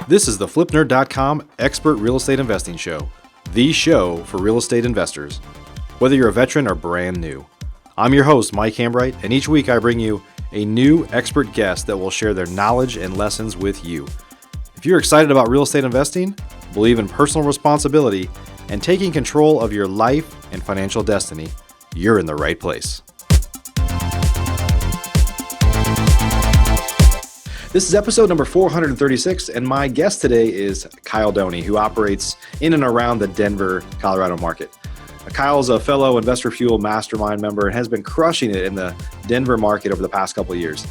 This is the FlipNerd.com Expert Real Estate Investing Show, the show for real estate investors, whether you're a veteran or brand new. I'm your host, Mike Hambright, and each week I bring you a new expert guest that will share their knowledge and lessons with you. If you're excited about real estate investing, believe in personal responsibility, and taking control of your life and financial destiny, you're in the right place. This is episode number 436, and my guest today is Kyle Doney, who operates in and around the Denver, Colorado market. Kyle is a fellow Investor Fuel Mastermind member and has been crushing it in the Denver market over the past couple of years.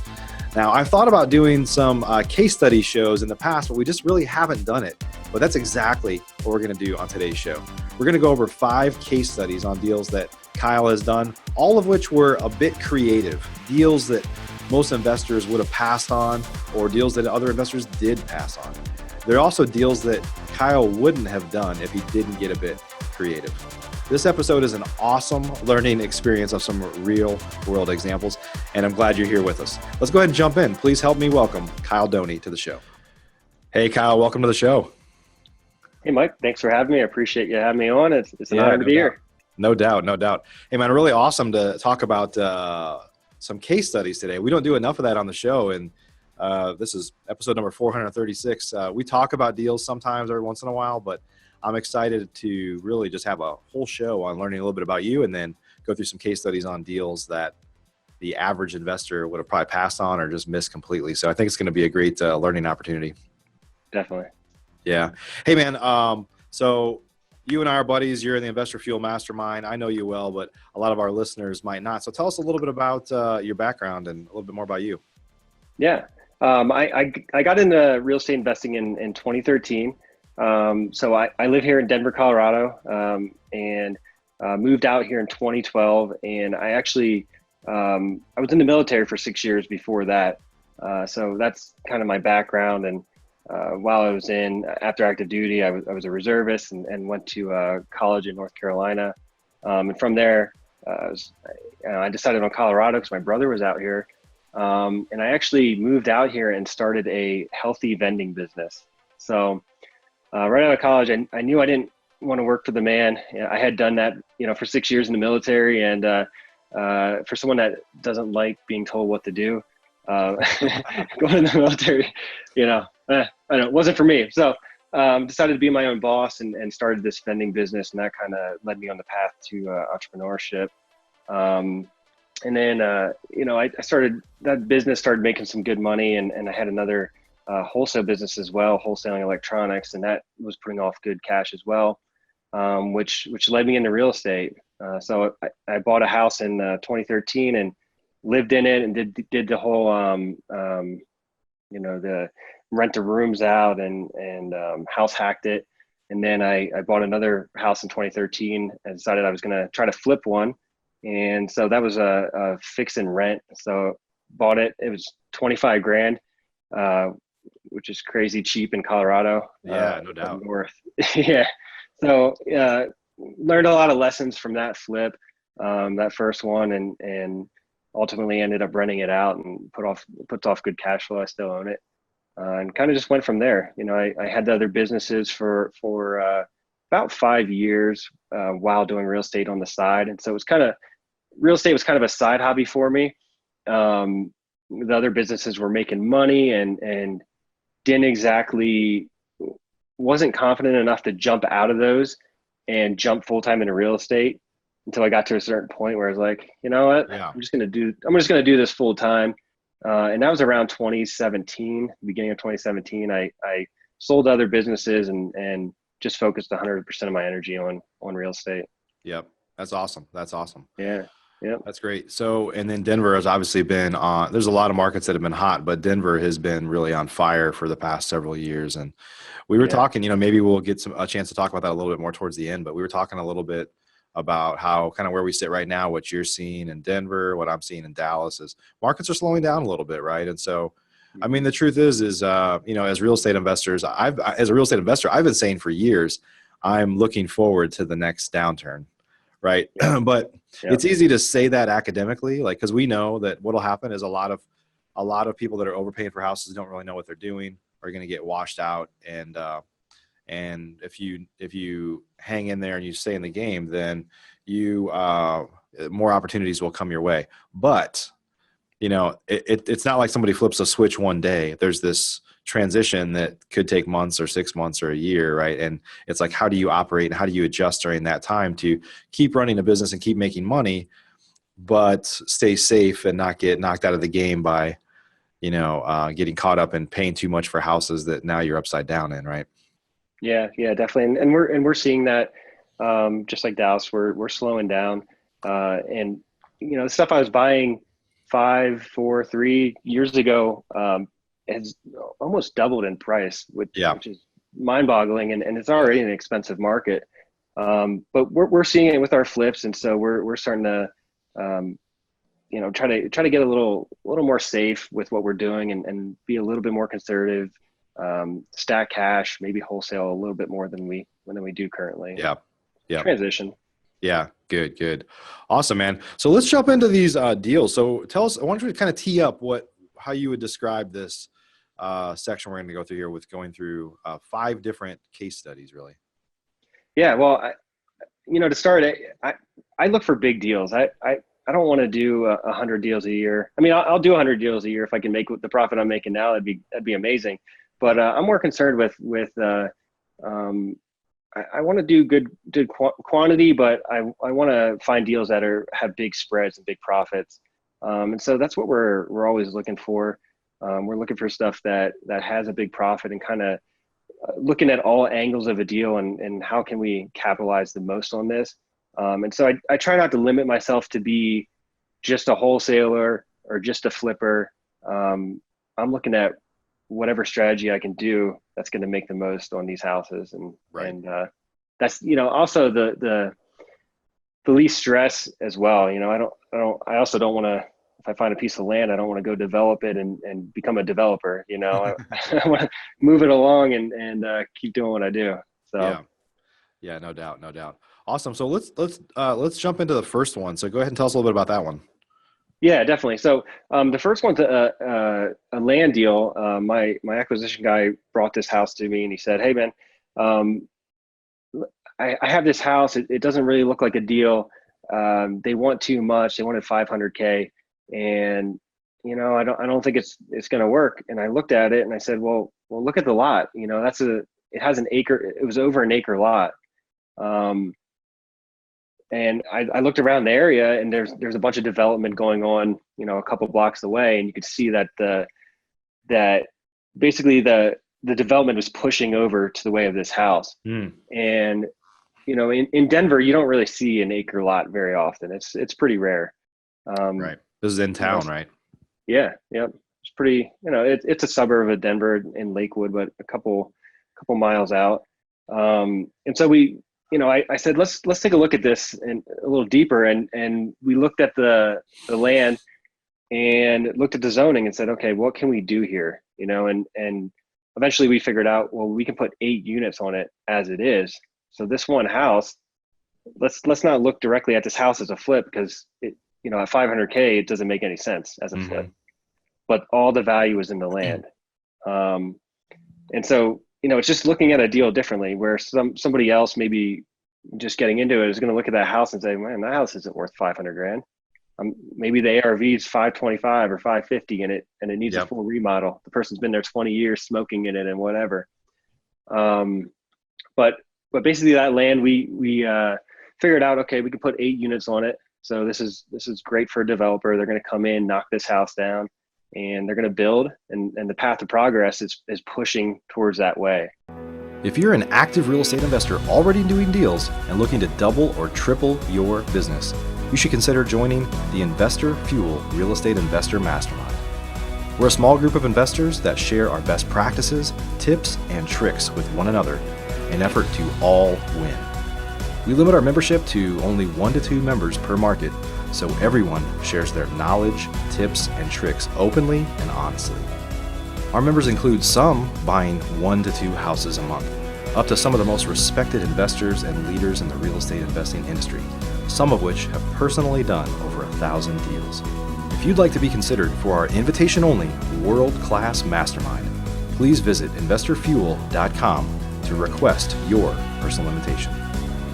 Now, I've thought about doing some case study shows in the past, but we just really haven't done it. But that's exactly what we're going to do on today's show. We're going to go over 5 case studies on deals that Kyle has done, all of which were a bit creative, deals that most investors would have passed on, or deals that other investors did pass on. There are also deals that Kyle wouldn't have done if he didn't get a bit creative. This episode is an awesome learning experience of some real world examples, and I'm glad you're here with us. Let's go ahead and jump in. Please help me welcome Kyle Doney to the show. Hey, Kyle, welcome to the show. Hey, Mike, thanks for having me. I appreciate you having me on. It's an honor to be here. No doubt. Hey, man, really awesome to talk about some case studies today. We don't do enough of that on the show, and this is episode number 436. We talk about deals sometimes every once in a while, but I'm excited to really just have a whole show on learning a little bit about you and then go through some case studies on deals that the average investor would have probably passed on or just missed completely. So I think it's going to be a great learning opportunity. Definitely. Yeah. Hey, man. So you and I are buddies. You're in the Investor Fuel Mastermind. I know you well, but a lot of our listeners might not. So tell us a little bit about your background and a little bit more about you. Yeah. I got into real estate investing in 2013. So I live here in Denver, Colorado, and moved out here in 2012. And I actually, I was in the military for 6 years before that. So that's kind of my background. And while I was after active duty, I was a reservist and went to college in North Carolina. And from there, I decided on Colorado because my brother was out here. And I actually moved out here and started a healthy vending business. So right out of college, I knew I didn't want to work for the man. I had done that, for 6 years in the military. And for someone that doesn't like being told what to do, going in the military, I don't know, it wasn't for me. So decided to be my own boss and started this vending business, and that kind of led me on the path to entrepreneurship. And then, I started that business, started making some good money, and I had another wholesale business as well, wholesaling electronics, and that was putting off good cash as well, which led me into real estate. So I bought a house in 2013 and lived in it and did the whole, the rent the rooms out and house hacked it. And then I bought another house in 2013 and decided I was going to try to flip one. And so that was a fix and rent. So bought it. It was 25 grand, which is crazy cheap in Colorado. Yeah, no doubt. North. Yeah. So learned a lot of lessons from that flip, that first one, and ultimately ended up renting it out and puts off good cash flow. I still own it. And kind of just went from there. I had the other businesses for about 5 years while doing real estate on the side. And so real estate was kind of a side hobby for me. The other businesses were making money and wasn't confident enough to jump out of those and jump full-time into real estate until I got to a certain point where I was like, you know what, yeah. I'm just going to do this full-time. And that was around 2017, beginning of 2017. I sold other businesses and just focused 100% of my energy on real estate. Yep. That's awesome. Yeah. Yep. That's great. So, and then Denver has obviously been on, there's a lot of markets that have been hot, but Denver has been really on fire for the past several years. And we were talking, maybe we'll get a chance to talk about that a little bit more towards the end, but we were talking a little bit about how kind of where we sit right now, what you're seeing in Denver, what I'm seeing in Dallas is markets are slowing down a little bit. Right. And so, I mean, the truth is, as real estate investors, I've been saying for years, I'm looking forward to the next downturn. Right. Yeah. But it's easy to say that academically, because we know that what'll happen is a lot of a lot of people that are overpaying for houses don't really know what they're doing, are going to get washed out. And if you hang in there and you stay in the game, then more opportunities will come your way. But it's not like somebody flips a switch one day. There's this transition that could take months or 6 months or a year, right? And it's like, how do you operate and how do you adjust during that time to keep running a business and keep making money, but stay safe and not get knocked out of the game by, getting caught up in paying too much for houses that now you're upside down in, right? Yeah, definitely. And we're seeing that, just like Dallas, we're slowing down. And the stuff I was buying 5, 4, 3 years ago, has almost doubled in price, which is mind-boggling, and it's already an expensive market. But we're seeing it with our flips, and so we're starting to try to get a little more safe with what we're doing, and be a little bit more conservative, stack cash, maybe wholesale a little bit more than we do currently. Yeah. Transition. Yeah. Good. Awesome, man. So let's jump into these deals. So tell us, I want you to kind of tee up how you would describe this section we're going to go through here, with going through 5 different case studies, really. Yeah. Well, to start, I look for big deals. I don't want to do 100 deals a year. I mean, I'll do 100 deals a year if I can make the profit I'm making now. That'd be amazing. But I'm more concerned with I want to do good quantity, but I want to find deals that have big spreads and big profits. And so that's what we're always looking for. We're looking for stuff that has a big profit, and kind of looking at all angles of a deal and how can we capitalize the most on this. And so I try not to limit myself to be just a wholesaler or just a flipper. I'm looking at whatever strategy I can do that's going to make the most on these houses. And, right. And that's, also the least stress as well. I also don't want to, if I find a piece of land, I don't want to go develop it and become a developer. I want to move it along and keep doing what I do. So yeah, no doubt. Awesome. So let's jump into the first one. So go ahead and tell us a little bit about that one. Yeah, definitely. So the first one's a land deal. My acquisition guy brought this house to me, and he said, "Hey, man, I have this house. It doesn't really look like a deal. They want too much. They wanted $500K, and I don't think it's going to work." And I looked at it and I said, "Well, look at the lot. It has an acre. It was over an acre lot." And I looked around the area, and there's a bunch of development going on, a couple blocks away, and you could see that that basically the development was pushing over to the way of this house. And in Denver, you don't really see an acre lot very often. It's pretty rare. Right. This is in town, right? Yeah. Yep. It's pretty. It's a suburb of Denver in Lakewood, but a couple miles out. And so I said, let's take a look at this and a little deeper. And we looked at the land and looked at the zoning and said, okay, what can we do here? And eventually we figured out, well, we can put 8 units on it as it is. So this one house, let's not look directly at this house as a flip, because at $500K, it doesn't make any sense as a flip, but all the value is in the land. And so, it's just looking at a deal differently, where somebody else maybe just getting into it is going to look at that house and say, man, that house isn't worth $500,000. Maybe the ARV is 525 or 550 in it, and it needs a full remodel. The person's been there 20 years smoking in it and whatever. But basically that land, we figured out, okay, we could put 8 units on it. So this is great for a developer. They're going to come in, knock this house down, and they're going to build, and the path to progress is pushing towards that way. If you're an active real estate investor already doing deals and looking to double or triple your business, you should consider joining the Investor Fuel Real Estate Investor Mastermind. We're a small group of investors that share our best practices, tips, and tricks with one another in an effort to all win. We limit our membership to only 1 to 2 members per market, so everyone shares their knowledge, tips, and tricks openly and honestly. Our members include some buying 1 to 2 houses a month, up to some of the most respected investors and leaders in the real estate investing industry, some of which have personally done over 1,000 deals. If you'd like to be considered for our invitation-only world-class mastermind, please visit investorfuel.com to request your personal invitation.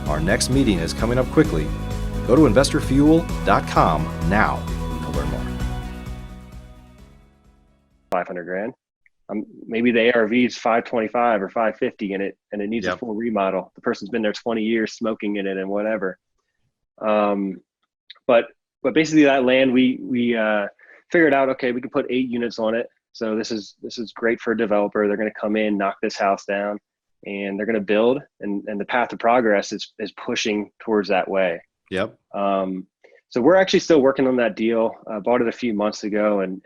Our next meeting is coming up quickly. Go to investorfuel.com now to learn more. 500 grand. Maybe the ARV is 525 or 550 in it, and it needs a full remodel. The person's been there 20 years smoking in it and whatever. But basically that land, we figured out, okay, we could put 8 units on it. So this is great for a developer. They're going to come in, knock this house down, and they're going to build. And the path to progress is pushing towards that way. Yep. So we're actually still working on that deal. Bought it a few months ago, and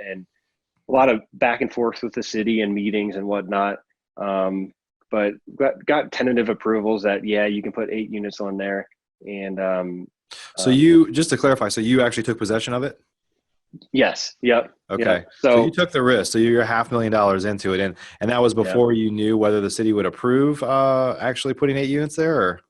a lot of back and forth with the city and meetings and whatnot. But got tentative approvals that, you can put 8 units on there. And so you, just to clarify, so you actually took possession of it? Yes. Yep. Okay. Yep. So you took the risk. So you're $500,000 into it. And that was before you knew whether the city would approve actually putting 8 units there, or?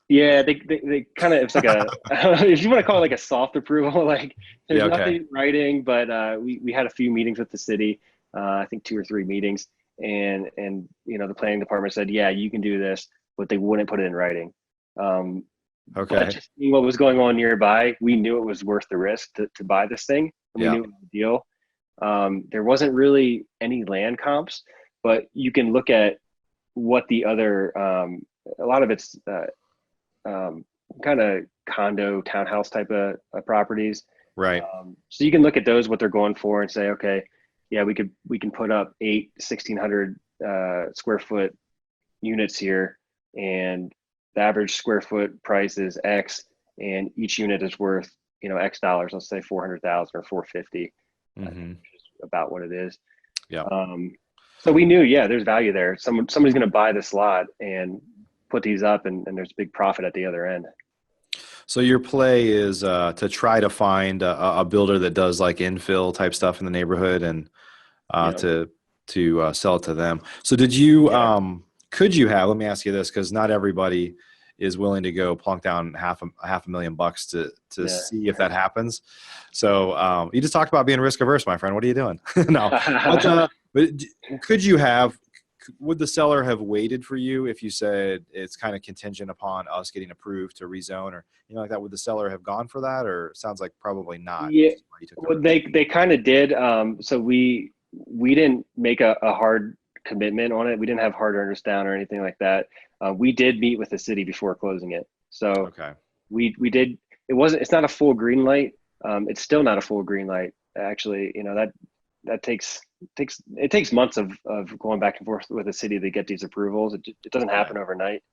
Yeah, they kind of, it's like if you want to call it like a soft approval, like there's nothing in writing, but we had a few meetings with the city, I think 2 or 3 meetings, and the planning department said, yeah, you can do this, but they wouldn't put it in writing. But just seeing what was going on nearby, we knew it was worth the risk to buy this thing. And we knew it was a deal. There wasn't really any land comps, but you can look at what the other, a lot of it's kind of condo townhouse type of properties. Right. So you can look at those, what they're going for, and say, okay, yeah, we can put up 8 1,600 square foot units here, and the average square foot price is X, and each unit is worth X dollars. Let's say 400,000 or 450, which is about what it is. Yeah. So we knew, there's value there. Somebody's going to buy this lot and put these up, and there's big profit at the other end. So your play is to try to find a builder that does like infill type stuff in the neighborhood, and to sell it to them. So did you could you have? Let me ask you this, because not everybody is willing to go plunk down half a $1,000,000 to see if that happens. So you just talked about being risk averse, my friend. What are you doing? No, but could you have? Would the seller have waited for you if you said it's kind of contingent upon us getting approved to rezone, or like that? Would the seller have gone for that, or it sounds like probably not? Yeah, well, they kind of did. So we didn't make a hard commitment on it. We didn't have hard earnest down or anything like that. We did meet with the city before closing it. So we did. It's not a full green light. It's still not a full green light. Actually, that takes months of going back and forth with the city to get these approvals. It doesn't happen overnight.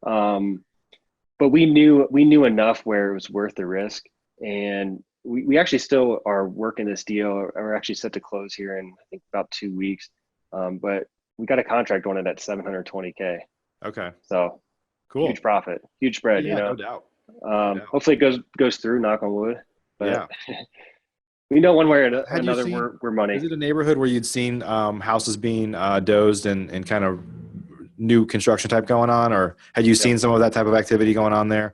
But we knew enough where it was worth the risk, and we actually still are working this deal. We're actually set to close here in, I think, about 2 weeks. But we got a contract on it at $720K. Okay. So cool. Huge profit, huge spread. Yeah, no doubt. Hopefully it goes through, knock on wood. But we know one way or another we're money. Is it a neighborhood where you'd seen houses being dozed and kind of new construction type going on, or had you seen some of that type of activity going on there?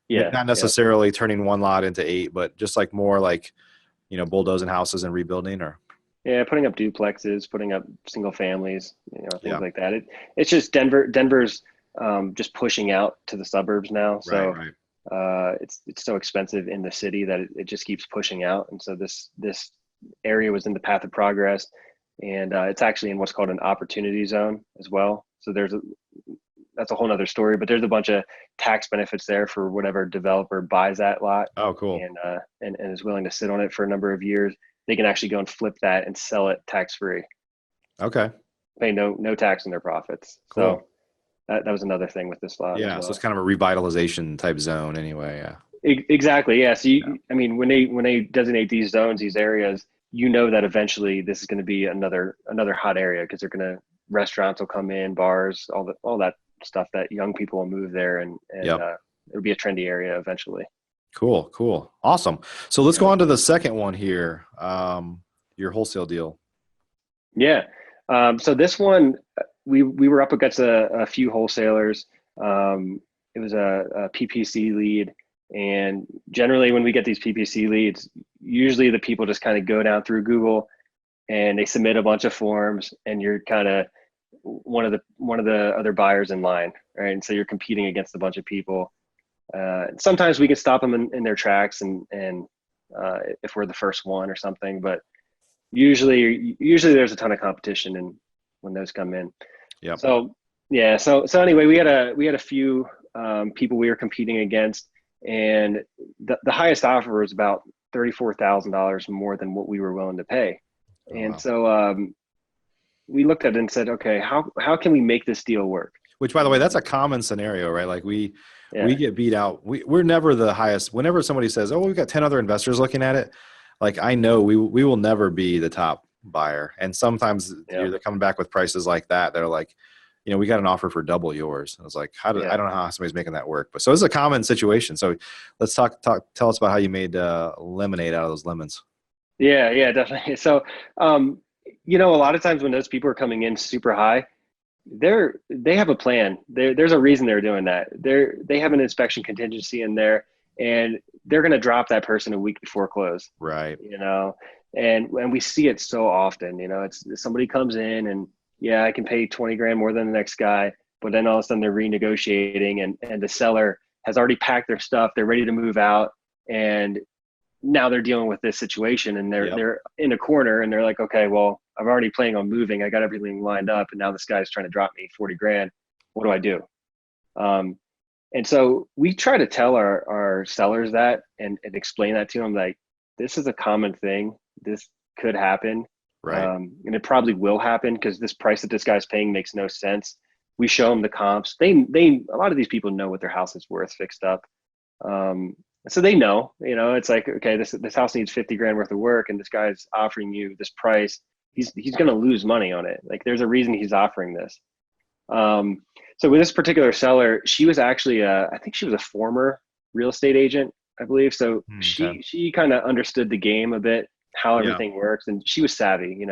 Yeah. Not necessarily turning one lot into 8, but just like more like, bulldozing houses and rebuilding, or? Yeah, putting up duplexes, putting up single families, things like that. It's just Denver's just pushing out to the suburbs now. So it's so expensive in the city that it just keeps pushing out. And so this area was in the path of progress, and it's actually in what's called an opportunity zone as well. So that's a whole nother story, but there's a bunch of tax benefits there for whatever developer buys that lot. Oh, cool. And is willing to sit on it for a number of years. They can actually go and flip that and sell it tax-free. Okay. Pay no tax on their profits. Cool. So that was another thing with this lot. Yeah. So it's kind of a revitalization type zone anyway. Yeah. Exactly. Yeah. So I mean, when they designate these zones, these areas, that eventually this is going to be another hot area, because restaurants will come in, bars, all that stuff, that young people will move there, and it'll be a trendy area eventually. Cool. Awesome. So let's go on to the second one here. Your wholesale deal. Yeah. So this one, we were up against a few wholesalers. It was a PPC lead, And generally when we get these PPC leads, usually the people just kind of go down through Google and they submit a bunch of forms, and you're kind of one of the other buyers in line, right? And so you're competing against a bunch of people. Sometimes we can stop them in their tracks, and if we're the first one or something, but usually there's a ton of competition and when those come in. Yeah. So yeah. So anyway, we had a few people we were competing against, and the highest offer was about $34,000 more than what we were willing to pay. Oh, And wow. so we looked at it and said, okay, how can we make this deal work? Which, by the way, that's a common scenario, right? Like we Yeah. get beat out. We're never the highest. Whenever somebody says, "Oh, we've got 10 other investors looking at it," like I know we will never be the top buyer. And sometimes Yeah. they're coming back with prices like that. They're like, we got an offer for double yours. I was like, I Yeah. don't know how somebody's making that work. But so it's a common situation. So let's tell us about how you made lemonade out of those lemons. Yeah, definitely. So, a lot of times when those people are coming in super high, they have a plan. There's a reason they're doing that. They have an inspection contingency in there, and they're going to drop that person a week before close. Right. And we see it so often. It's somebody comes in and yeah, I can pay 20 grand more than the next guy, but then all of a sudden they're renegotiating, and the seller has already packed their stuff. They're ready to move out, and now they're dealing with this situation, and Yep. they're in a corner, and they're like, okay, well, I'm already planning on moving. I got everything lined up, and now this guy's trying to drop me 40 grand. What do I do? And so we try to tell our sellers that and explain that to them, like, this is a common thing. This could happen. Right. And it probably will happen because this price that this guy's paying makes no sense. We show them the comps. A lot of these people know what their house is worth fixed up. So they know, it's like, okay, this house needs 50 grand worth of work, and this guy's offering you this price. He's going to lose money on it. Like, there's a reason he's offering this. So with this particular seller, she was actually, I think she was a former real estate agent, I believe. So Okay. she kind of understood the game a bit, how Yeah. everything works, and she was savvy,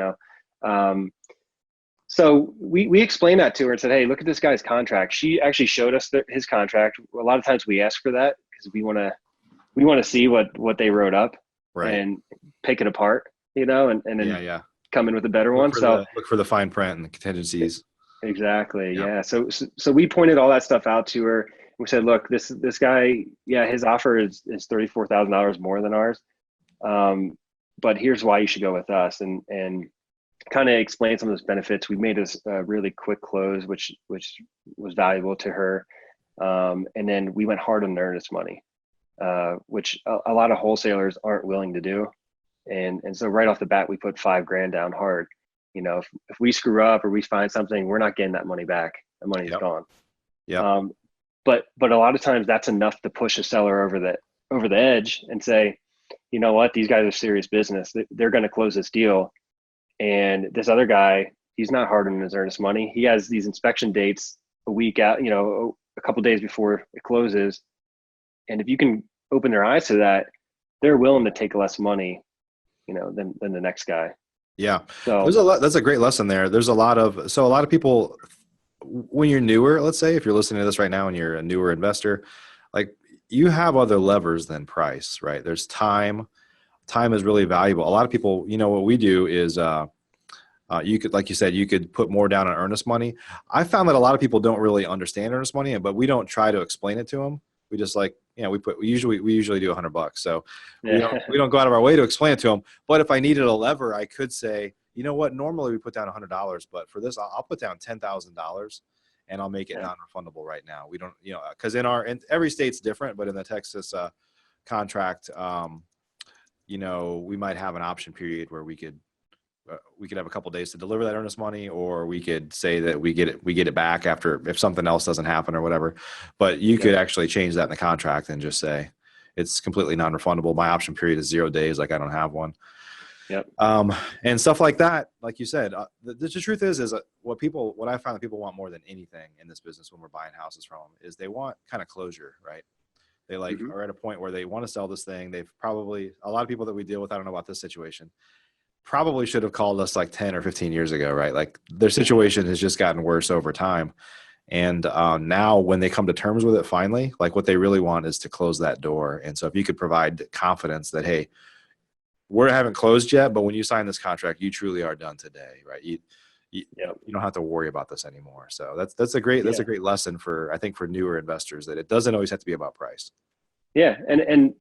So we explained that to her and said, hey, look at this guy's contract. She actually showed us his contract. A lot of times we ask for that because we want to see what they wrote up, Right. and pick it apart, and then Yeah. come in with a better one. So look for the fine print and the contingencies. exactly. Yeah. Yeah. So we pointed all that stuff out to her. We said, look, this guy, yeah, his offer is $34,000 more than ours. But here's why you should go with us, and kind of explain some of those benefits. We made a really quick close, which was valuable to her. And then we went hard on earnest money, which a lot of wholesalers aren't willing to do. And so right off the bat, we put 5 grand down hard. If we screw up or we find something, we're not getting that money back. The money's Yep. gone. Yeah. But a lot of times that's enough to push a seller over the edge and say, you know what, these guys are serious business. They're going to close this deal. And this other guy, he's not hard on his earnest money. He has these inspection dates a week out, a couple days before it closes. And if you can open their eyes to that, they're willing to take less money, than the next guy. Yeah. So There's a lot. That's a great lesson there. There's a lot of people, when you're newer, let's say, if you're listening to this right now and you're a newer investor, like, you have other levers than price, right? There's time. Time is really valuable. A lot of people, what we do is, you could, like you said, you could put more down on earnest money. I found that a lot of people don't really understand earnest money, but we don't try to explain it to them. We just we usually do $100. So we don't go out of our way to explain it to them. But if I needed a lever, I could say, you know what, normally we put down $100, but for this, I'll put down $10,000 and I'll make it non-refundable right now. We don't, because in every state's different, but in the Texas contract, we might have an option period where we could have a couple of days to deliver that earnest money, or we could say that we get it back after, if something else doesn't happen or whatever. But you could actually change that in the contract and just say it's completely non-refundable. My option period is 0 days. Like, I don't have one. Yep. And stuff like that. Like you said, the truth is what I find that people want more than anything in this business when we're buying houses from them is they want kind of closure, right? They are at a point where they want to sell this thing. They've probably, a lot of people that we deal with, I don't know about this situation, probably should have called us like 10 or 15 years ago, right? Like, their situation has just gotten worse over time. And now when they come to terms with it, finally, like what they really want is to close that door. And so if you could provide confidence that, hey, we haven't closed yet, but when you sign this contract, you truly are done today, right? You, Yep. you don't have to worry about this anymore. So that's a great lesson for, I think, for newer investors, that it doesn't always have to be about price. Yeah. And,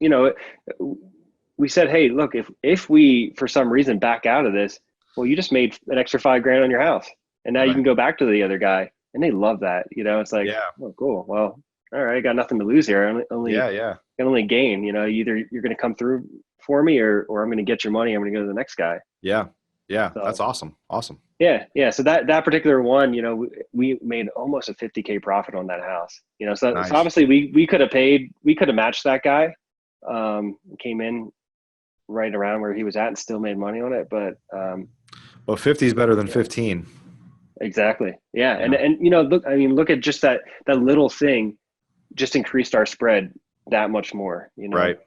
we said, hey, look, if we, for some reason, back out of this, well, you just made an extra $5,000 on your house, and now you Right. can go back to the other guy, and they love that. It's like, Yeah. oh, cool. Well, all right, I got nothing to lose here. Yeah. Can only gain. Either you're going to come through for me, or I'm going to get your money. I'm going to go to the next guy. Yeah. Yeah. So, That's awesome. Awesome. yeah. So that particular one, we made almost a 50K profit on that house. So Nice. obviously we could have matched that guy. Came in right around where he was at and still made money on it. But Well, 50 is better than 15. Exactly. Yeah. Yeah. And look at just that little thing just increased our spread that much more, Right.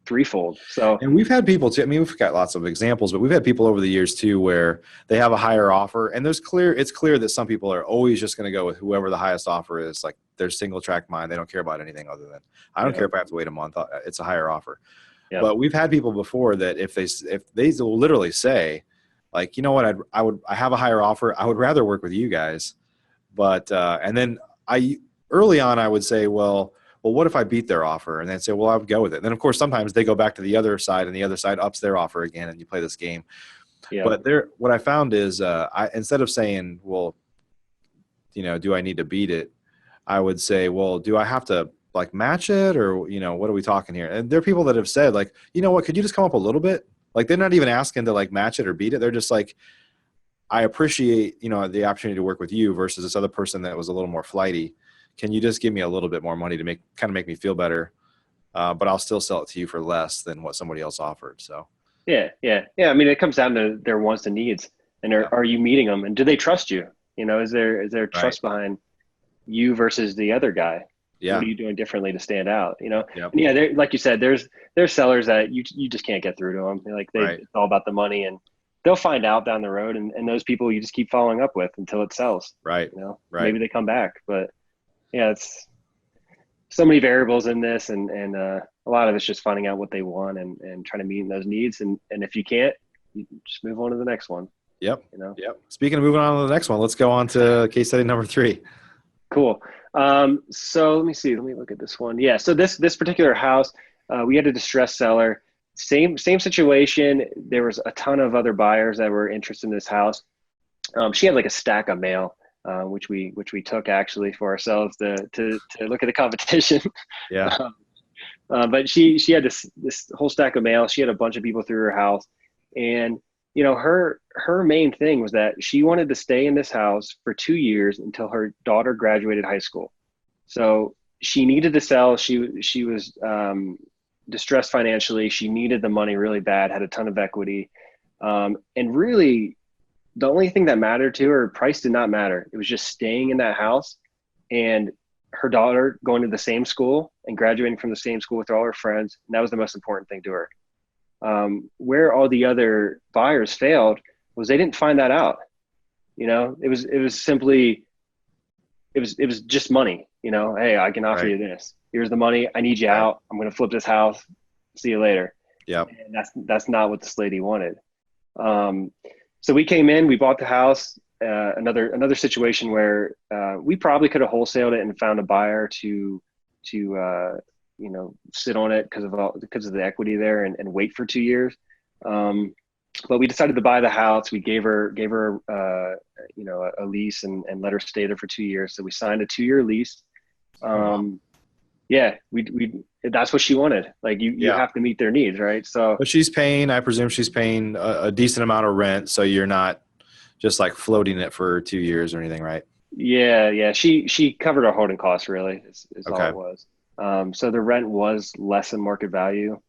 threefold. So, and we've had people too, I mean, we've got lots of examples, but we've had people over the years too, where they have a higher offer, and it's clear that some people are always just going to go with whoever the highest offer is. Like, they're single track mind. They don't care about anything other than, I don't care if I have to wait a month. It's a higher offer. Yeah. But we've had people before that if they literally say, like, you know what, I have a higher offer. I would rather work with you guys. But, and then early on, I would say, well, what if I beat their offer? And they'd say, well, I would go with it. And then, of course, sometimes they go back to the other side, and the other side ups their offer again, and you play this game. Yeah. But what I found is instead of saying, well, do I need to beat it? I would say, well, do I have to like match it, or, what are we talking here? And there are people that have said, like, you know what, could you just come up a little bit? Like, they're not even asking to like match it or beat it. They're just like, I appreciate, the opportunity to work with you versus this other person that was a little more flighty. Can you just give me a little bit more money to make me feel better? But I'll still sell it to you for less than what somebody else offered. So. Yeah. I mean, it comes down to their wants and needs, and are you meeting them, and do they trust you? Is there trust behind you versus the other guy? Yeah. What are you doing differently to stand out? Yep. And yeah, like you said, there's sellers that you just can't get through to them. Like it's all about the money, and they'll find out down the road. And those people you just keep following up with until it sells. Right. Maybe they come back, but yeah, it's so many variables in this, and a lot of it's just finding out what they want and trying to meet those needs. And if you can't, you just move on to the next one. Yep. Yep. Speaking of moving on to the next one, let's go on to case study number 3. Cool. So let me see. Let me look at this one. Yeah. So this particular house, we had a distressed seller. Same situation. There was a ton of other buyers that were interested in this house. She had like a stack of mail, which we took actually for ourselves to look at the competition. Yeah. But she had this whole stack of mail. She had a bunch of people through her house, and her main thing was that she wanted to stay in this house for 2 years until her daughter graduated high school. So she needed to sell. She was distressed financially. She needed the money really bad, had a ton of equity. And really the only thing that mattered to her, price did not matter. It was just staying in that house and her daughter going to the same school and graduating from the same school with all her friends. And that was the most important thing to her. Where all the other buyers failed was they didn't find that out. It was simply, it was just money. Hey, I can offer you this. Here's the money. I need you out. I'm going to flip this house. See you later. Yeah. And that's not what this lady wanted. So we came in, we bought the house. Another situation where we probably could have wholesaled it and found a buyer to sit on it because of the equity there and wait for 2 years. But we decided to buy the house. We gave her a lease and let her stay there for 2 years. So we signed a 2-year lease. Yeah, we that's what she wanted. Like you have to meet their needs, right? So, but I presume she's paying a decent amount of rent, so you're not just like floating it for 2 years or anything, right? Yeah. She covered our holding costs, really, is all it was. So the rent was less than market value.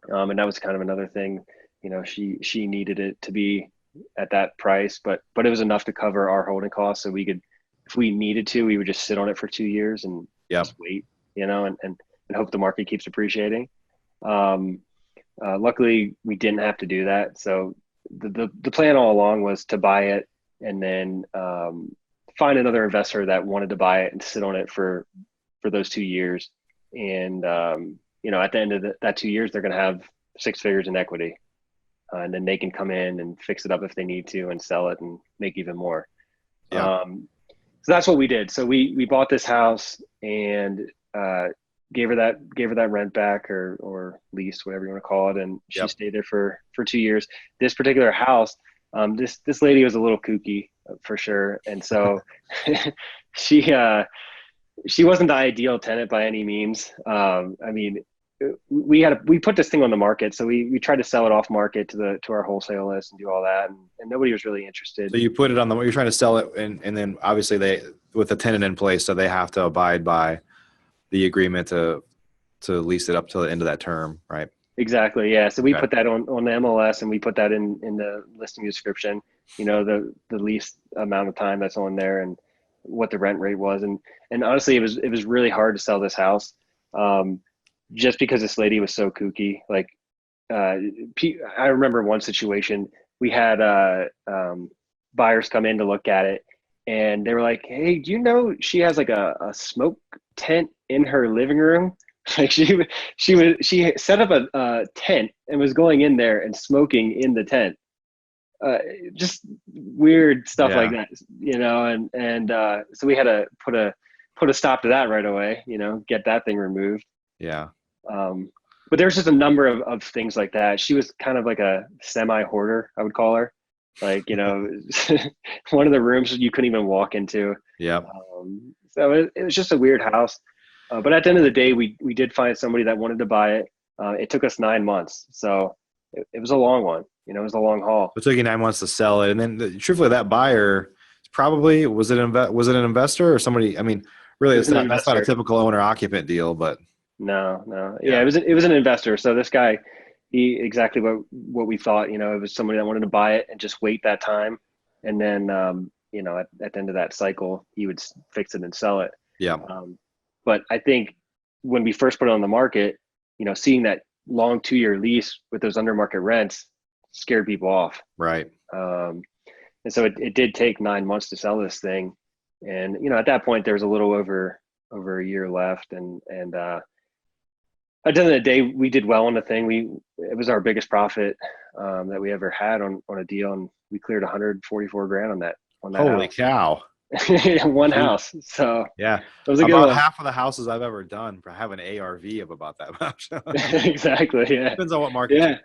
And that was kind of another thing, she needed it to be at that price, but it was enough to cover our holding costs. So we could, if we needed to, we would just sit on it for 2 years and just wait, and hope the market keeps appreciating. Luckily we didn't have to do that. So the plan all along was to buy it and then find another investor that wanted to buy it and sit on it for those 2 years. And, at the end of that 2 years, they're going to have 6 figures in equity. And then they can come in and fix it up if they need to and sell it and make even more. Yeah. So that's what we did. So we bought this house and gave her that rent back or lease, whatever you want to call it. And she stayed there for 2 years. This particular house, this lady was a little kooky for sure. And so she wasn't the ideal tenant by any means. We put this thing on the market. So we tried to sell it off market to our wholesale list and do all that. And nobody was really interested. So you put it on you're trying to sell it. And then obviously with the tenant in place, so they have to abide by the agreement to lease it up till the end of that term, right? Exactly. Yeah. So we put that on the MLS and we put that in the listing description, the lease amount of time that's on there and what the rent rate was. And honestly, it was really hard to sell this house. Just because this lady was so kooky. Like, I remember one situation, we had buyers come in to look at it and they were like, "Hey, do you know she has like a smoke tent in her living room?" Like she set up a tent and was going in there and smoking in the tent. Just weird stuff like that, and so we had to put a stop to that right away, get that thing removed. Yeah. But there's just a number of things like that. She was kind of like a semi hoarder, I would call her. Like, one of the rooms you couldn't even walk into. Yeah. So it was just a weird house. But at the end of the day, we did find somebody that wanted to buy it. It took us 9 months. So it was a long one, it was a long haul. It took you 9 months to sell it. And then truthfully, that buyer probably, was it an investor or somebody? I mean, really, that's not a typical owner occupant deal, but. No. Yeah, it was an investor. So this guy, he exactly what we thought, it was somebody that wanted to buy it and just wait that time. And then, at the end of that cycle, he would fix it and sell it. Yeah. But I think when we first put it on the market, seeing that long 2-year lease with those under market rents scared people off. Right. And so it did take 9 months to sell this thing. And, at that point there was a little over a year left. And at the end of the day, we did well on the thing. It was our biggest profit that we ever had on a deal, and we cleared $144,000 on that. Holy house. Cow! One house. So yeah, it was about half of the houses I've ever done have an ARV of about that much. Exactly. Yeah. Depends on what market.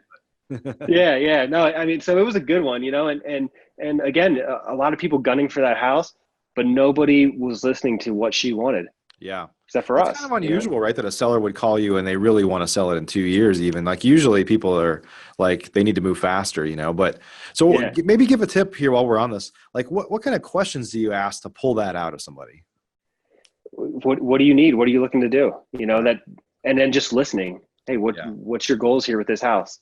Yeah. Yeah. No, I mean, so it was a good one, and again, a lot of people gunning for that house, but nobody was listening to what she wanted. Yeah. Except for us. It's kind of unusual, right? That a seller would call you and they really want to sell it in 2 years even. Like usually people are like, they need to move faster, But so maybe give a tip here while we're on this. Like what kind of questions do you ask to pull that out of somebody? What do you need? What are you looking to do? And then just listening. Hey, what's your goals here with this house?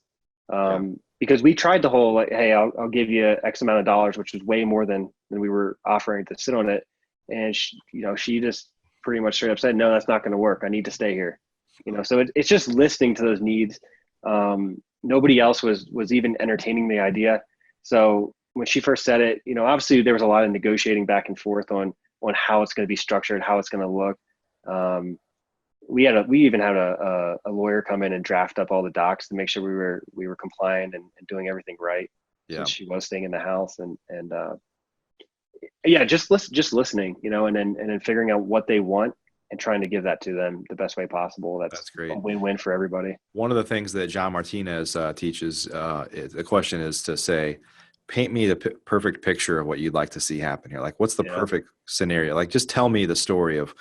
Because we tried the whole, like, hey, I'll give you X amount of dollars, which was way more than we were offering to sit on it. And she just pretty much straight up said, no, that's not going to work. I need to stay here. So it's just listening to those needs. Nobody else was even entertaining the idea. So when she first said it, obviously there was a lot of negotiating back and forth on how it's going to be structured, how it's going to look. We even had a lawyer come in and draft up all the docs to make sure we were compliant and doing everything right. Yeah. Since she was staying in the house and just listening, and then figuring out what they want and trying to give that to them the best way possible. That's great. A win-win for everybody. One of the things that John Martinez teaches, the question is to say, paint me the perfect picture of what you'd like to see happen here. Like, what's the perfect scenario? Like, just tell me the story of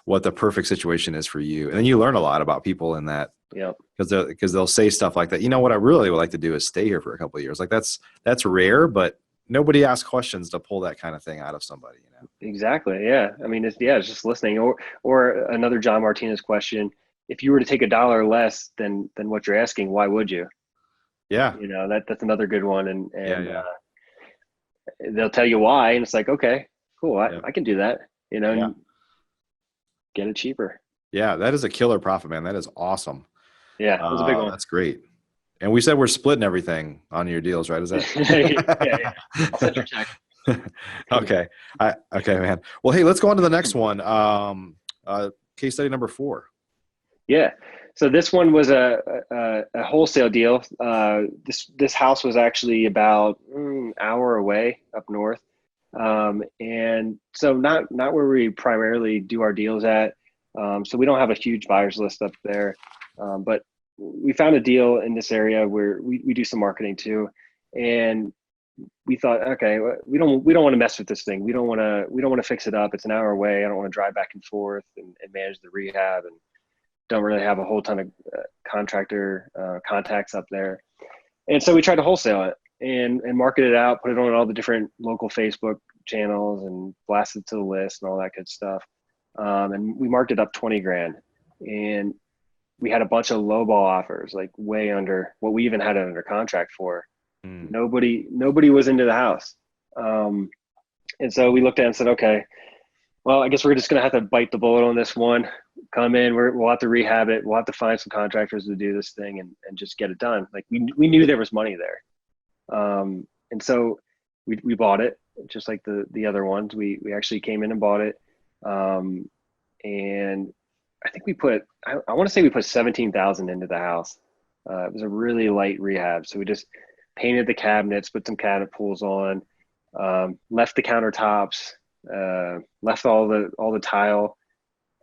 what the perfect situation is for you. And then you learn a lot about people in that. Yeah. Because they'll say stuff like that. What I really would like to do is stay here for a couple of years. Like that's rare, but nobody asks questions to pull that kind of thing out of somebody, Exactly. Yeah. I mean, it's just listening. Or another John Martinez question: if you were to take $1 less than what you're asking, why would you? Yeah. That's another good one. And they'll tell you why, and it's like, okay, cool. I can do that. And get it cheaper. Yeah. That is a killer profit, man. That is awesome. Yeah. It was a big one. That's great. And we said we're splitting everything on your deals, right? Is that? Yeah. I'll send your check. Okay. Okay, man. Well, hey, let's go on to the next one. Case study number 4. Yeah. So this one was a wholesale deal. This house was actually about an hour away up north, and so not where we primarily do our deals at. So we don't have a huge buyers list up there, but we found a deal in this area where we do some marketing too, and we thought, okay, we don't want to mess with this thing. We don't want to fix it up. It's an hour away. I don't want to drive back and forth and manage the rehab, and don't really have a whole ton of contractor contacts up there. And so we tried to wholesale it and market it out, put it on all the different local Facebook channels and blast it to the list and all that good stuff. And we marked it up 20 grand. And we had a bunch of lowball offers, like way under what we even had it under contract for. Nobody was into the house. And so we looked at it and said, okay, well, I guess we're just going to have to bite the bullet on this one. Come in, we'll have to rehab it. We'll have to find some contractors to do this thing and just get it done. Like we knew there was money there. And so we bought it just like the other ones. We actually came in and bought it. And I think I want to say we put 17,000 into the house. It was a really light rehab. So we just painted the cabinets, put some cabinet pulls on, left the countertops, left all the tile.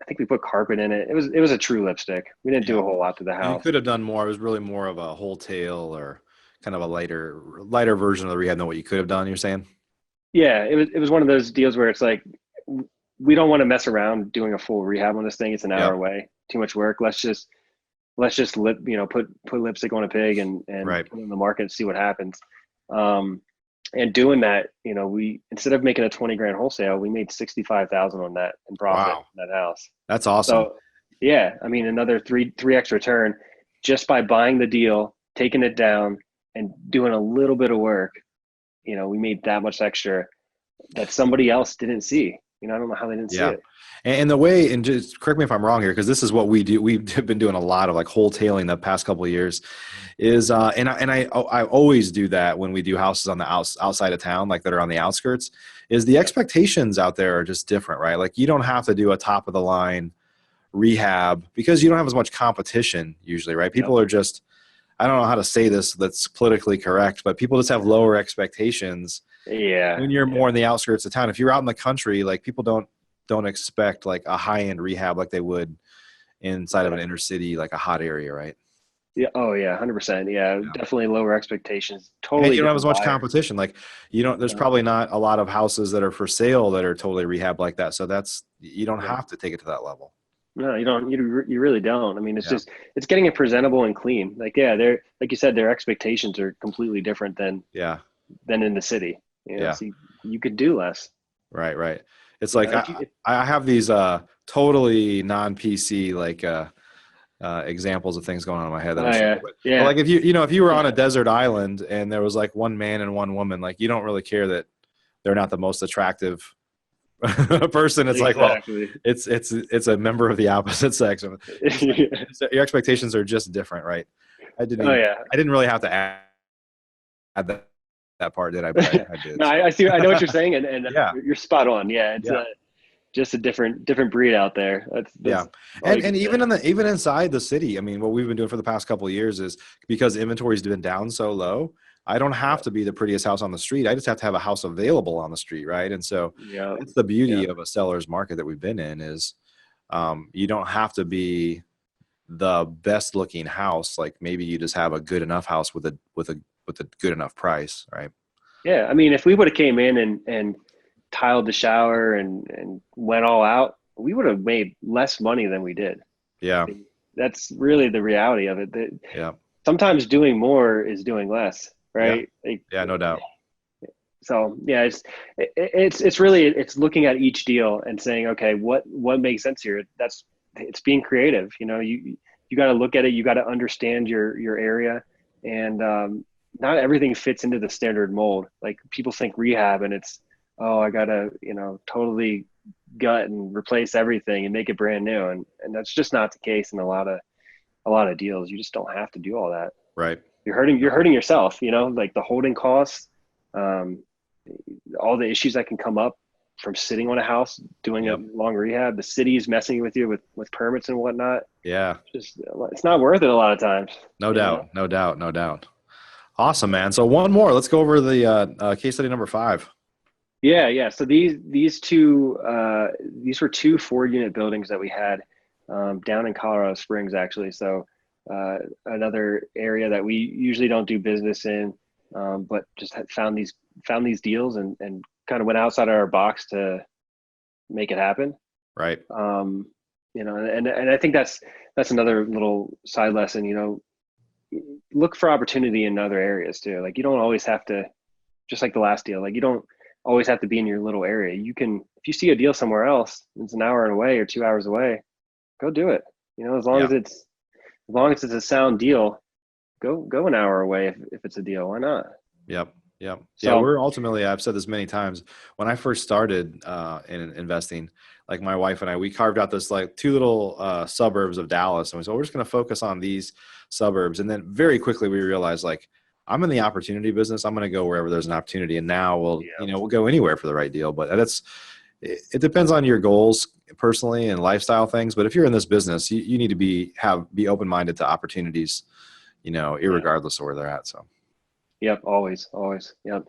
I think we put carpet in it. It was a true lipstick. We didn't do a whole lot to the house. You could have done more. It was really more of a wholesale or kind of a lighter version of the rehab than what you could have done, you're saying? Yeah, it was one of those deals where it's like, we don't want to mess around doing a full rehab on this thing. It's an hour away, too much work. Let's just put lipstick on a pig and right. put it in the market and see what happens. And doing that, we, instead of making a 20 grand wholesale, we made 65,000 on that in profit. Wow. In that house. That's awesome. So yeah, I mean, another 3x return just by buying the deal, taking it down and doing a little bit of work. We made that much extra that somebody else didn't see. I don't know how they didn't see it. And the way, and just correct me if I'm wrong here, because this is what we do. We've been doing a lot of like wholetailing the past couple of years. Is and I always do that when we do houses on the outside of town, like that are on the outskirts. Is the expectations out there are just different, right? Like you don't have to do a top of the line rehab because you don't have as much competition usually, right? People are just, I don't know how to say this that's politically correct, but people just have lower expectations. Yeah. When you're more in the outskirts of town, if you're out in the country, like people don't expect like a high-end rehab like they would inside of an inner city, like a hot area, right? Yeah. Oh yeah. 100%. Yeah. Definitely lower expectations. Totally. And you don't have as much competition. Like there's probably not a lot of houses that are for sale that are totally rehab like that. So you don't have to take it to that level. No, you don't. You really don't. I mean, it's it's getting it presentable and clean. Like, they're, like you said, their expectations are completely different than in the city. So you could do less. Right. It's like I have these totally non-PC like examples of things going on in my head. That but like if you were on a desert island and there was like one man and one woman, like you don't really care that they're not the most attractive person. It's like, well, it's a member of the opposite sex. Your expectations are just different, right? I didn't really have to add that part, did I? But I did. No, I see. I know what you're saying, and you're spot on. Yeah, it's just a different breed out there. That's and even inside the city. I mean, what we've been doing for the past couple of years is because inventory's been down so low. I don't have to be the prettiest house on the street. I just have to have a house available on the street, right? And so that's the beauty of a seller's market that we've been in is you don't have to be the best looking house. Like maybe you just have a good enough house with a good enough price, right? Yeah, I mean, if we would have came in and tiled the shower and went all out, we would have made less money than we did. Yeah, I mean, that's really the reality of it. Sometimes doing more is doing less. Right. Yeah, no doubt. So it's really looking at each deal and saying, okay, what makes sense here? It's being creative. You got to look at it. You got to understand your area, and not everything fits into the standard mold. Like people think rehab and it's, I gotta totally gut and replace everything and make it brand new, and that's just not the case in a lot of deals. You just don't have to do all that. Right. You're hurting yourself, like the holding costs. all the issues that can come up from sitting on a house doing a long rehab. The city is messing with you with permits and whatnot. Yeah. Just it's not worth it a lot of times. No doubt. No doubt. No doubt. Awesome, man. So one more. Let's go over the case study number 5. Yeah. So these two these were 2 4-unit buildings that we had down in Colorado Springs, actually. So another area that we usually don't do business in, but just had found these deals and kind of went outside of our box to make it happen. Right. And I think that's another little side lesson. Look for opportunity in other areas too. Like, you don't always have to, just like the last deal, like, you don't always have to be in your little area. You can, if you see a deal somewhere else, it's an hour away or 2 hours away, go do it. As long as it's a sound deal, go an hour away if it's a deal. Why not? Yep. So, We're ultimately, I've said this many times, when I first started in investing, like my wife and I, we carved out this like 2 little suburbs of Dallas. And we said, we're just going to focus on these suburbs. And then very quickly we realized, like, I'm in the opportunity business. I'm going to go wherever there's an opportunity. And now we'll go anywhere for the right deal. But it depends on your goals personally and lifestyle things. But if you're in this business, you need to be open-minded to opportunities, irregardless of where they're at. So. Yep. Always. Yep.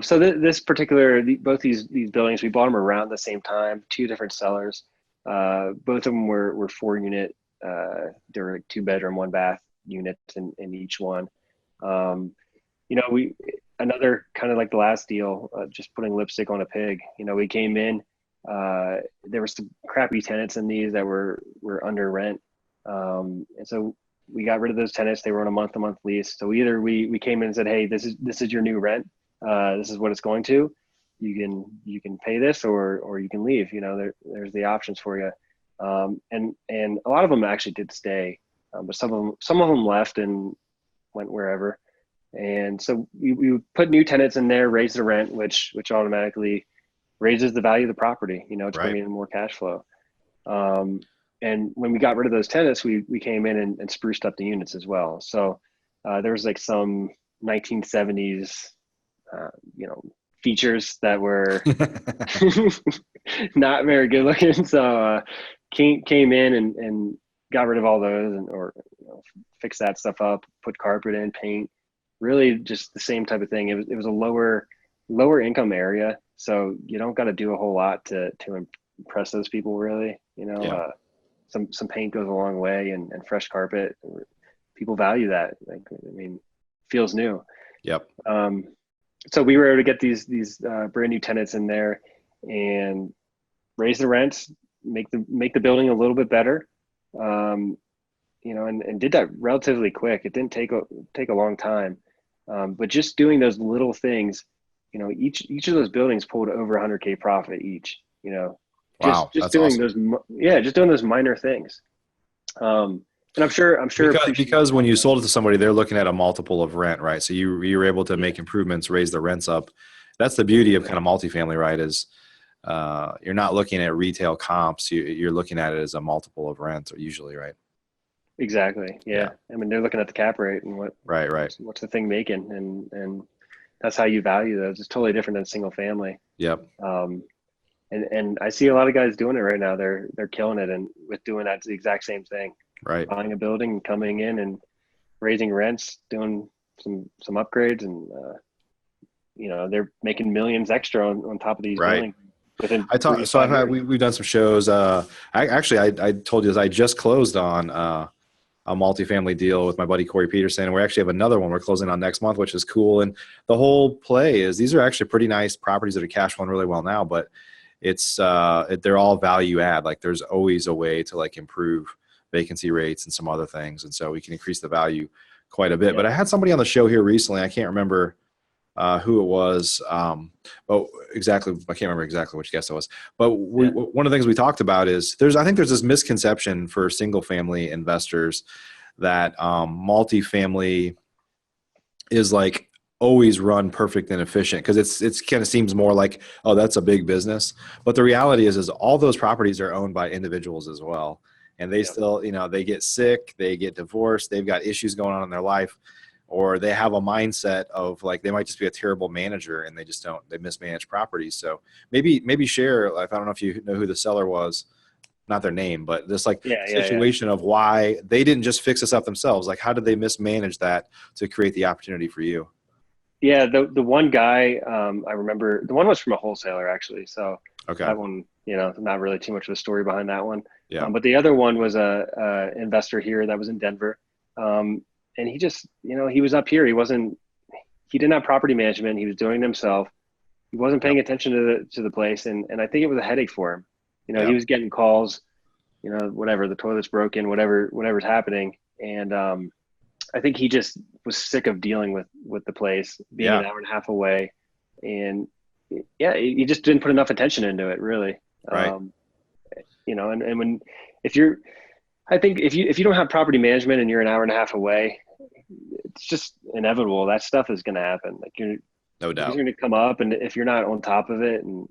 So this particular, both these buildings, we bought them around the same time, 2 different sellers. Both of them were 4-unit. They were like 2-bedroom, 1-bath units in each one. Another kind of like the last deal, just putting lipstick on a pig. We came in, there were some crappy tenants in these that were under rent. And so we got rid of those tenants. They were on a month-to-month lease. So either we came in and said, hey, this is your new rent. This is what it's going to. You can pay this or you can leave. There's the options for you. And a lot of them actually did stay, but some of them left and went wherever. And so we put new tenants in there, raise the rent, which automatically raises the value of the property. It's bringing in more cash flow. And when we got rid of those tenants, we came in and spruced up the units as well. So there was like some 1970s, features that were not very good looking. So came in and got rid of all those or fix that stuff up, put carpet in, paint, really just the same type of thing. It was a lower income area. So you don't got to do a whole lot to impress those people, really. Some paint goes a long way and fresh carpet. People value that. Feels new. Yep. So we were able to get these brand new tenants in there and raise the rents, make the building a little bit better. And did that relatively quick. It didn't take a long time. But just doing those little things, each of those buildings pulled over 100K profit each, Wow, just doing awesome. Just doing those minor things. And I'm sure because when you sold it to somebody, they're looking at a multiple of rent, right? So you were able to make improvements, raise the rents up. That's the beauty of kind of multifamily, right? Is you're not looking at retail comps. You're looking at it as a multiple of rent, usually, right? Exactly. Yeah. They're looking at the cap rate and what's the thing making, and that's how you value those. It's totally different than single family. Yep. And I see a lot of guys doing it right now. They're killing it, and with doing that, it's the exact same thing. Right. Buying a building, coming in and raising rents, doing some upgrades, and they're making millions extra on top of these buildings. We've done some shows. I told you this. I just closed on a multifamily deal with my buddy Corey Peterson, and we actually have another one we're closing on next month, which is cool. And the whole play is these are actually pretty nice properties that are cash flowing really well now, but they're all value add. Like, there's always a way to improve vacancy rates and some other things, and so we can increase the value quite a bit. But I had somebody on the show here recently. I can't remember who it was. I can't remember exactly which guest it was. But one of the things we talked about is I think there's this misconception for single family investors that multifamily is always run perfect and efficient, because it's kind of seems more like, oh, that's a big business. But the reality is all those properties are owned by individuals as well. And they still, they get sick, they get divorced, they've got issues going on in their life. or they have a mindset of like, they might just be a terrible manager and they mismanage properties. So maybe share, like, I don't know if you know who the seller was, not their name, but this like situation of why they didn't just fix this up themselves. Like, how did they mismanage that to create the opportunity for you? Yeah, the one guy, I remember, the one was from a wholesaler actually. So Okay. that one, not really too much of a story behind that one. Yeah. But the other one was a investor here that was in Denver. And he just, he was up here. He didn't have property management. He was doing it himself. He wasn't paying attention to the place. And I think it was a headache for him. He was getting calls, whatever, the toilet's broken, whatever's happening. And I think he just was sick of dealing with the place, being an hour and a half away. And he just didn't put enough attention into it, really. Right. And I think if you don't have property management and you're an hour and a half away, it's just inevitable. That stuff is going to happen. Like no doubt, it's going to come up. And if you're not on top of it, and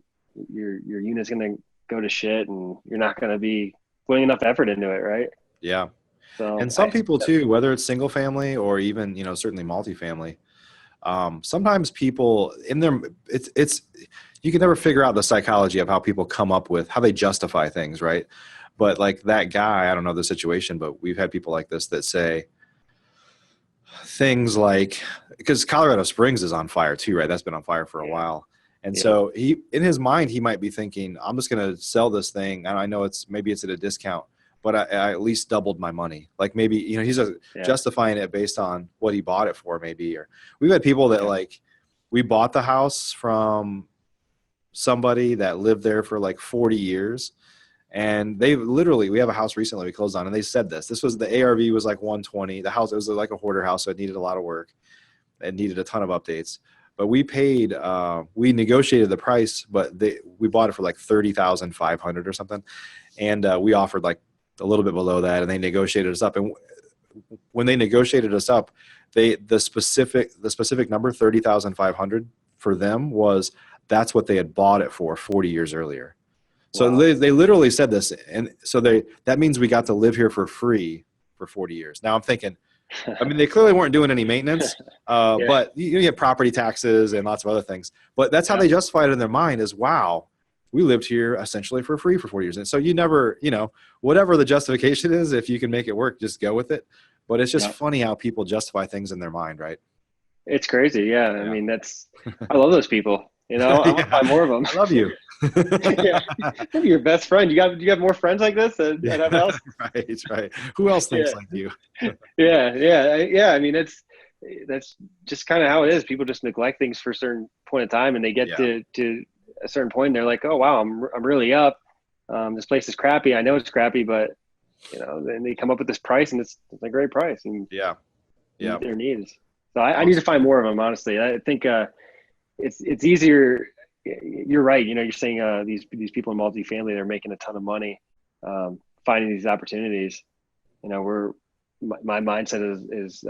your unit's going to go to shit, and you're not going to be putting enough effort into it. Right. Yeah. So, and some people too, whether it's single family or even, certainly multifamily, sometimes people in their, it's, you can never figure out the psychology of how people come up with how they justify things. Right. But like that guy, I don't know the situation, but we've had people like this that say things like, because Colorado Springs is on fire too, right? That's been on fire for a while. And so he, in his mind, he might be thinking, I'm just going to sell this thing. And I know maybe it's at a discount, but I at least doubled my money. Like maybe, he's justifying it based on what he bought it for maybe. Or we've had people that like, we bought the house from somebody that lived there for like 40 years. And we have a house recently we closed on, and they said this was the ARV was like 120. The house, it was like a hoarder house. So it needed a lot of work. It needed a ton of updates, but we negotiated the price, but we bought it for like $30,500 or something. And we offered like a little bit below that, and they negotiated us up. And when they negotiated us up, the specific number, 30,500 for them that's what they had bought it for 40 years earlier. So wow. They literally said this. And so that means we got to live here for free for 40 years. Now I'm thinking, I mean, they clearly weren't doing any maintenance, but you have property taxes and lots of other things. But that's how they justify it in their mind is, wow, we lived here essentially for free for 40 years. And so you never, whatever the justification is, if you can make it work, just go with it. But it's just funny how people justify things in their mind, right? It's crazy. Yeah. I mean, I love those people. I want to find more of them. I love you. Maybe your best friend. You got more friends like this than anyone else? Right. Who else thinks like you? Yeah. I mean, that's just kind of how it is. People just neglect things for a certain point in time, and they get to a certain point, and they're like, "Oh wow, I'm really up. This place is crappy. I know it's crappy, but then they come up with this price, and it's a great price, and meet their needs." So I need to find more of them. Honestly, I think it's easier. You're right. You're saying these people in multifamily, they're making a ton of money finding these opportunities. My mindset is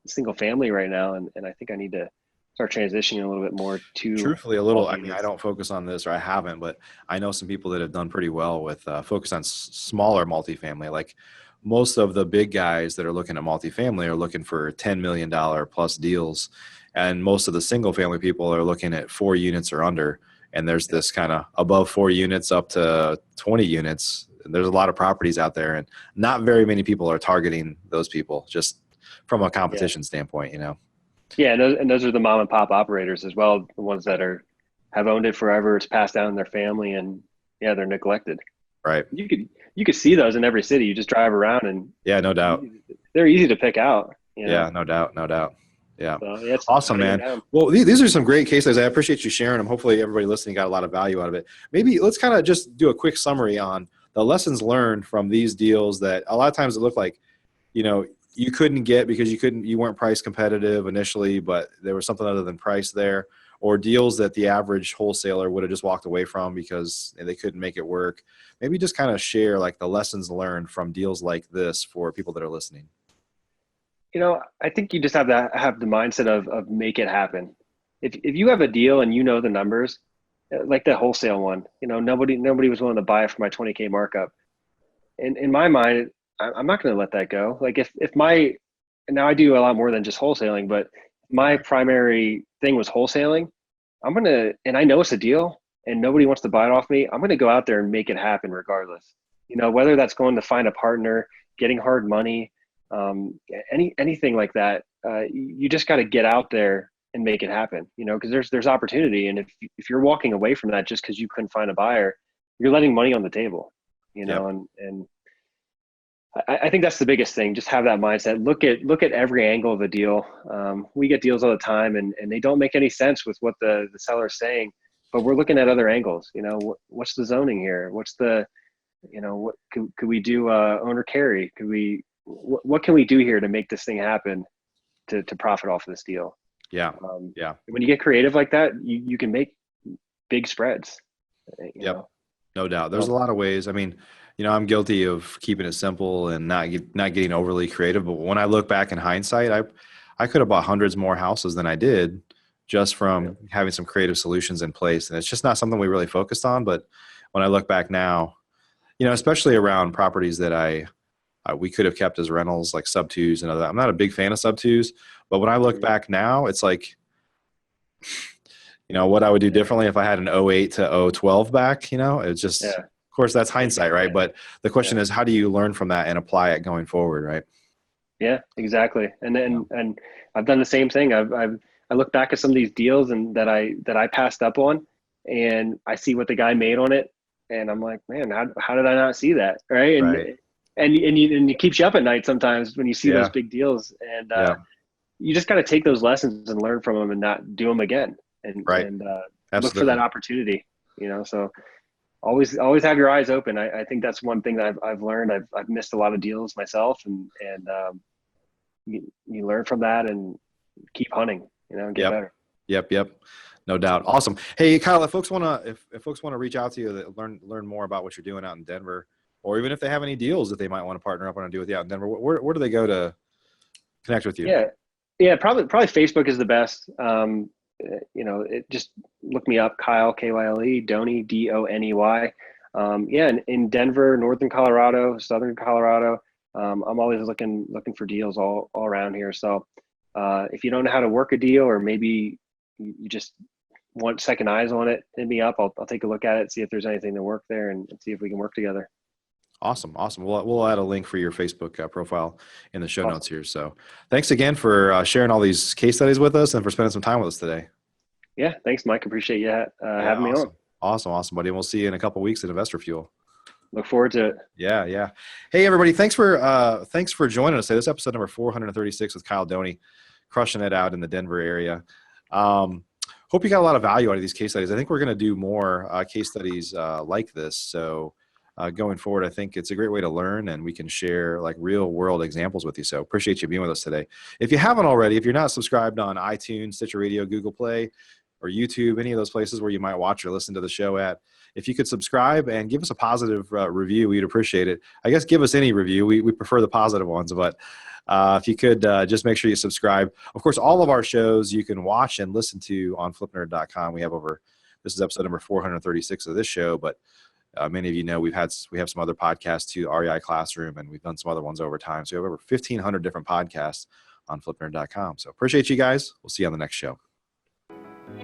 single family right now, and I think I need to start transitioning a little bit more to. Truthfully, a little. I mean, I don't focus on this, or I haven't, but I know some people that have done pretty well with focus on smaller multifamily. Like most of the big guys that are looking at multifamily are looking for $10 million plus deals. And most of the single family people are looking at 4 units or under. And there's this kind of above 4 units up to 20 units. There's a lot of properties out there, and not very many people are targeting those people just from a competition standpoint, Yeah. And those are the mom and pop operators as well. The ones that have owned it forever. It's passed down in their family, and they're neglected. Right. You could see those in every city. You just drive around and no doubt. They're easy to pick out. Yeah, no doubt. Yeah. So, it's awesome, man. Well, these are some great case studies. I appreciate you sharing them. Hopefully everybody listening got a lot of value out of it. Maybe let's kind of just do a quick summary on the lessons learned from these deals that a lot of times it looked like, you couldn't get because you weren't price competitive initially, but there was something other than price there, or deals that the average wholesaler would have just walked away from because they couldn't make it work. Maybe just kind of share like the lessons learned from deals like this for people that are listening. I think you just have to have the mindset of make it happen. If you have a deal and the numbers, like that wholesale one, nobody was willing to buy it for my 20K markup. In my mind, I'm not going to let that go. Like if my now I do a lot more than just wholesaling, but my primary thing was wholesaling. And I know it's a deal and nobody wants to buy it off me. I'm going to go out there and make it happen regardless. Whether that's going to find a partner, getting hard money, anything like that. You just got to get out there and make it happen, because there's opportunity. And if you're walking away from that just because you couldn't find a buyer, you're letting money on the table, Yep. and I think that's the biggest thing. Just have that mindset. Look at every angle of a deal. We get deals all the time, and they don't make any sense with what the seller is saying. But we're looking at other angles. What's the zoning here? What's the, what could we do? Owner carry? What can we do here to make this thing happen to profit off of this deal? Yeah. Yeah. When you get creative like that, you can make big spreads. Yep. No doubt. There's a lot of ways. I mean, I'm guilty of keeping it simple and not getting overly creative. But when I look back in hindsight, I could have bought hundreds more houses than I did just from having some creative solutions in place. And it's just not something we really focused on. But when I look back now, especially around properties that we could have kept as rentals, like sub twos and other. I'm not a big fan of sub twos, but when I look back now, it's like, what I would do differently if I had an 08 to 012 back. It's just. Yeah. Of course, that's hindsight, right? But the question is, how do you learn from that and apply it going forward, right? Yeah, exactly. And I've done the same thing. I look back at some of these deals and that I passed up on, and I see what the guy made on it, and I'm like, man, how did I not see that, right? And right. And it keeps you up at night sometimes when you see those big deals, and you just got to take those lessons and learn from them and not do them again, and look for that opportunity, So. Always have your eyes open. I think that's one thing that I've learned. I've missed a lot of deals myself, and you learn from that and keep hunting, and get better. Yep. No doubt. Awesome. Hey, Kyle, if folks want to reach out to you, that learn more about what you're doing out in Denver, or even if they have any deals that they might want to partner up on and do with you out in Denver, where do they go to connect with you? Yeah. Probably Facebook is the best. Just look me up, Kyle, Kyle, Doney, Doney. In Denver, Northern Colorado, Southern Colorado, I'm always looking for deals all around here. So if you don't know how to work a deal, or maybe you just want second eyes on it, hit me up. I'll take a look at it, see if there's anything to work there, and see if we can work together. Awesome. We'll add a link for your Facebook profile in the show notes here. So thanks again for sharing all these case studies with us and for spending some time with us today. Yeah. Thanks, Mike. Appreciate you having me on. Awesome, buddy. And we'll see you in a couple of weeks at Investor Fuel. Look forward to it. Yeah. Hey, everybody. Thanks for joining us today. This is episode number 436 with Kyle Doney, crushing it out in the Denver area. Hope you got a lot of value out of these case studies. I think we're going to do more case studies like this. So going forward, I think it's a great way to learn, and we can share like real world examples with you. So appreciate you being with us today. If you haven't already, if you're not subscribed on iTunes, Stitcher Radio, Google Play, or YouTube, any of those places where you might watch or listen to the show at, if you could subscribe and give us a positive review, we'd appreciate it. I guess give us any review. We prefer the positive ones, but if you could just make sure you subscribe. Of course, all of our shows you can watch and listen to on flipnerd.com. This is episode number 436 of this show, but many of you know we have some other podcasts too, REI Classroom, and we've done some other ones over time. So we have over 1,500 different podcasts on flipnerd.com. So appreciate you guys. We'll see you on the next show.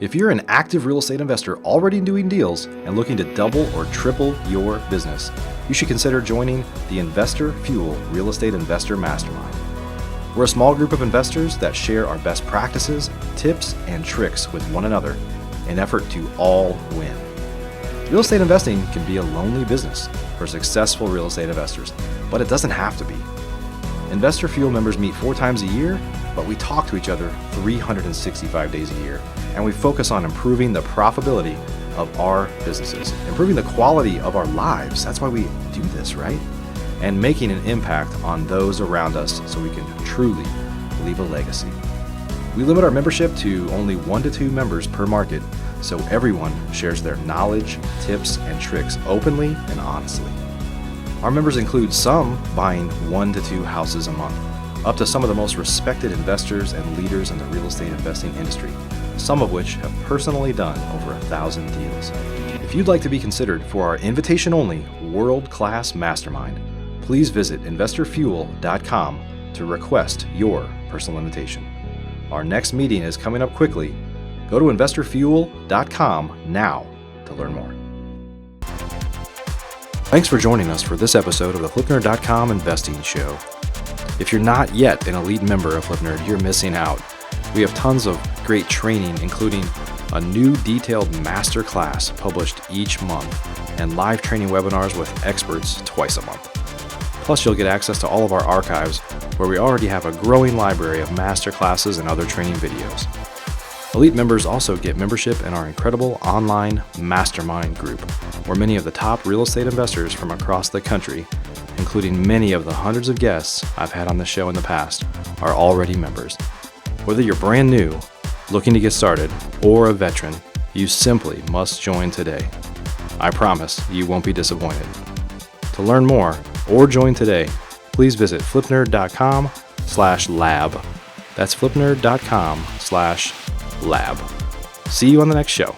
If you're an active real estate investor already doing deals and looking to double or triple your business, you should consider joining the Investor Fuel Real Estate Investor Mastermind. We're a small group of investors that share our best practices, tips, and tricks with one another in an effort to all win. Real estate investing can be a lonely business for successful real estate investors, but it doesn't have to be. Investor Fuel members meet 4 times a year, but we talk to each other 365 days a year, and we focus on improving the profitability of our businesses, improving the quality of our lives. That's why we do this, right? And making an impact on those around us so we can truly leave a legacy. We limit our membership to only 1 to 2 members per market, so everyone shares their knowledge, tips, and tricks openly and honestly. Our members include some buying 1 to 2 houses a month, up to some of the most respected investors and leaders in the real estate investing industry, some of which have personally done over 1,000 deals. If you'd like to be considered for our invitation-only world-class mastermind, please visit investorfuel.com to request your personal invitation. Our next meeting is coming up quickly. Go to investorfuel.com now to learn more. Thanks for joining us for this episode of the FlipNerd.com Investing Show. If you're not yet an elite member of FlipNerd, you're missing out. We have tons of great training, including a new detailed master class published each month and live training webinars with experts twice a month. Plus, you'll get access to all of our archives, where we already have a growing library of master classes and other training videos. Elite members also get membership in our incredible online Mastermind group, where many of the top real estate investors from across the country, including many of the hundreds of guests I've had on the show in the past, are already members. Whether you're brand new, looking to get started, or a veteran, you simply must join today. I promise you won't be disappointed. To learn more or join today, please visit flipnerd.com/lab. That's flipnerd.com/lab. See you on the next show.